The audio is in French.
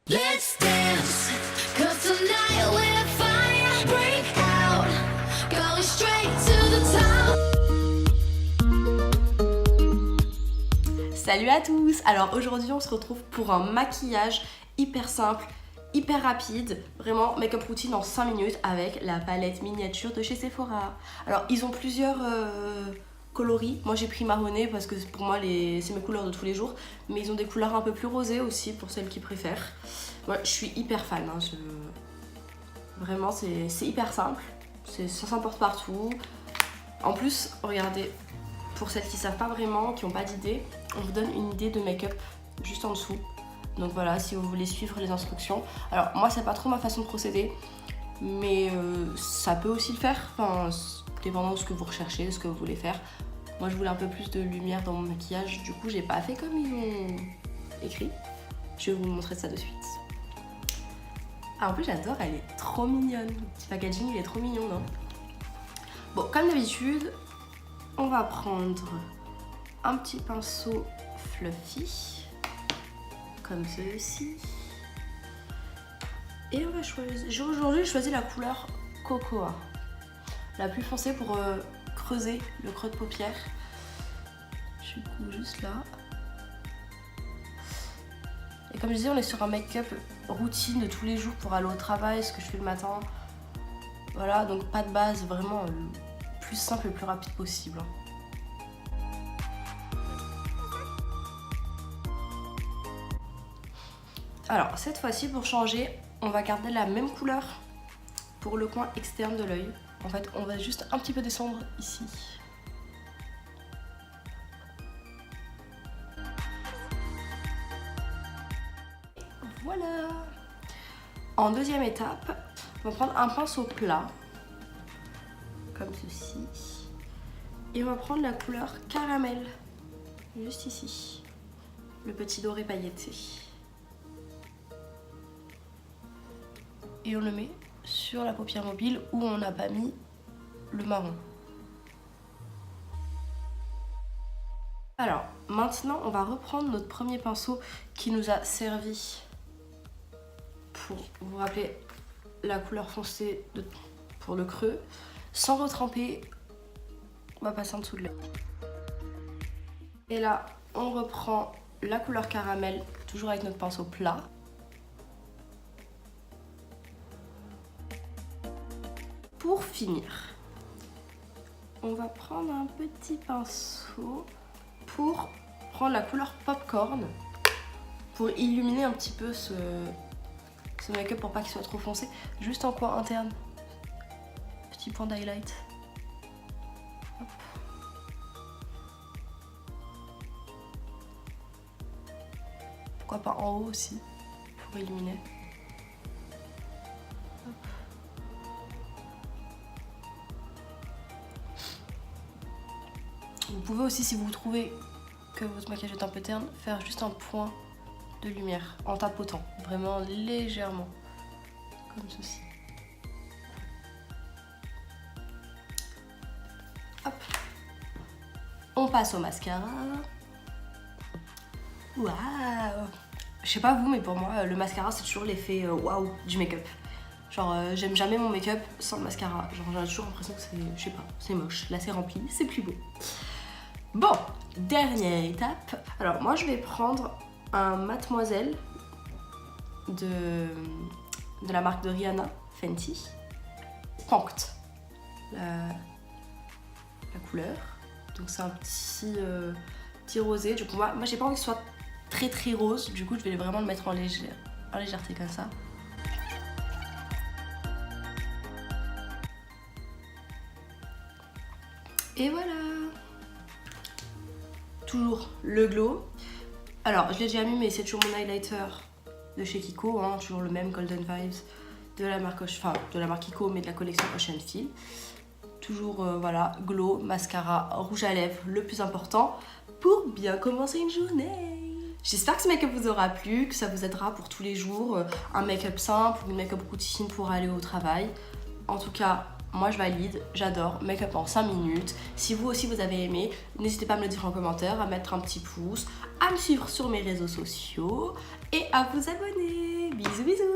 Let's dance, 'cause tonight we're fire, break out, going straight to the top. Salut à tous. Alors aujourd'hui on se retrouve pour un maquillage hyper simple, hyper rapide, vraiment make-up routine en 5 minutes avec la palette miniature de chez Sephora. Alors ils ont plusieurs coloris, moi j'ai pris marronné parce que pour moi c'est mes couleurs de tous les jours, mais ils ont des couleurs un peu plus rosées aussi pour celles qui préfèrent. Moi je suis hyper fan, hein. Vraiment c'est hyper simple, ça s'emporte partout. En plus regardez, pour celles qui savent pas vraiment, qui n'ont pas d'idée, on vous donne une idée de make-up juste en dessous. Donc voilà, si vous voulez suivre les instructions. Alors moi c'est pas trop ma façon de procéder, mais ça peut aussi le faire, enfin dépendant de ce que vous recherchez, de ce que vous voulez faire. Moi je voulais un peu plus de lumière dans mon maquillage, du coup j'ai pas fait comme ils ont écrit. Je vais vous montrer ça de suite. Ah, en plus j'adore, elle est trop mignonne. Le petit packaging il est trop mignon, non? Bon, comme d'habitude, on va prendre un petit pinceau fluffy, comme ceci. Et on va choisir, aujourd'hui j'ai choisi la couleur Cocoa, la plus foncée pour creuser le creux de paupière. Du coup juste là. Et comme je disais, on est sur un make-up routine de tous les jours pour aller au travail, ce que je fais le matin. Voilà, donc pas de base, vraiment le plus simple et le plus rapide possible. Alors cette fois-ci, pour changer, on va garder la même couleur pour le coin externe de l'œil. En fait, on va juste un petit peu descendre ici. Voilà. En deuxième étape, on va prendre un pinceau plat, comme ceci. Et on va prendre la couleur caramel, juste ici. Le petit doré pailleté. Et on le met sur la paupière mobile où on n'a pas mis le marron. Alors maintenant on va reprendre notre premier pinceau qui nous a servi pour vous rappeler la couleur foncée pour le creux. Sans retremper, on va passer en dessous de l'œil. Et là on reprend la couleur caramel, toujours avec notre pinceau plat. Pour finir, on va prendre un petit pinceau pour prendre la couleur popcorn pour illuminer un petit peu ce make-up pour pas qu'il soit trop foncé, juste en coin interne. Petit point d'highlight. Hop. Pourquoi pas en haut aussi pour illuminer. Vous pouvez aussi, si vous trouvez que votre maquillage est un peu terne, faire juste un point de lumière en tapotant, vraiment légèrement, comme ceci. Hop. On passe au mascara. Waouh! Je sais pas vous, mais pour moi, le mascara c'est toujours l'effet waouh du make-up. Genre j'aime jamais mon make-up sans le mascara. Genre j'ai toujours l'impression que c'est, je sais pas, c'est moche. Là c'est rempli, c'est plus beau. Bon, dernière étape. Alors moi je vais prendre un Mademoiselle de la marque de Rihanna, Fenty. Punked, la couleur. Donc c'est un petit rosé. Du coup moi j'ai pas envie que ce soit très très rose. Du coup je vais vraiment le mettre en légèreté comme ça. Et voilà. Toujours le glow. Alors je l'ai déjà mis, mais c'est toujours mon highlighter de chez Kiko, hein, toujours le même Golden Vibes de la marque Kiko, mais de la collection Ocean Feel. Toujours voilà, glow, mascara, rouge à lèvres, le plus important pour bien commencer une journée. J'espère que ce make-up vous aura plu, que ça vous aidera pour tous les jours, un make-up simple, une make-up routine pour aller au travail. En tout cas, moi je valide, j'adore, make-up en 5 minutes. Si vous aussi vous avez aimé, n'hésitez pas à me le dire en commentaire, à mettre un petit pouce, à me suivre sur mes réseaux sociaux et à vous abonner. Bisous bisous.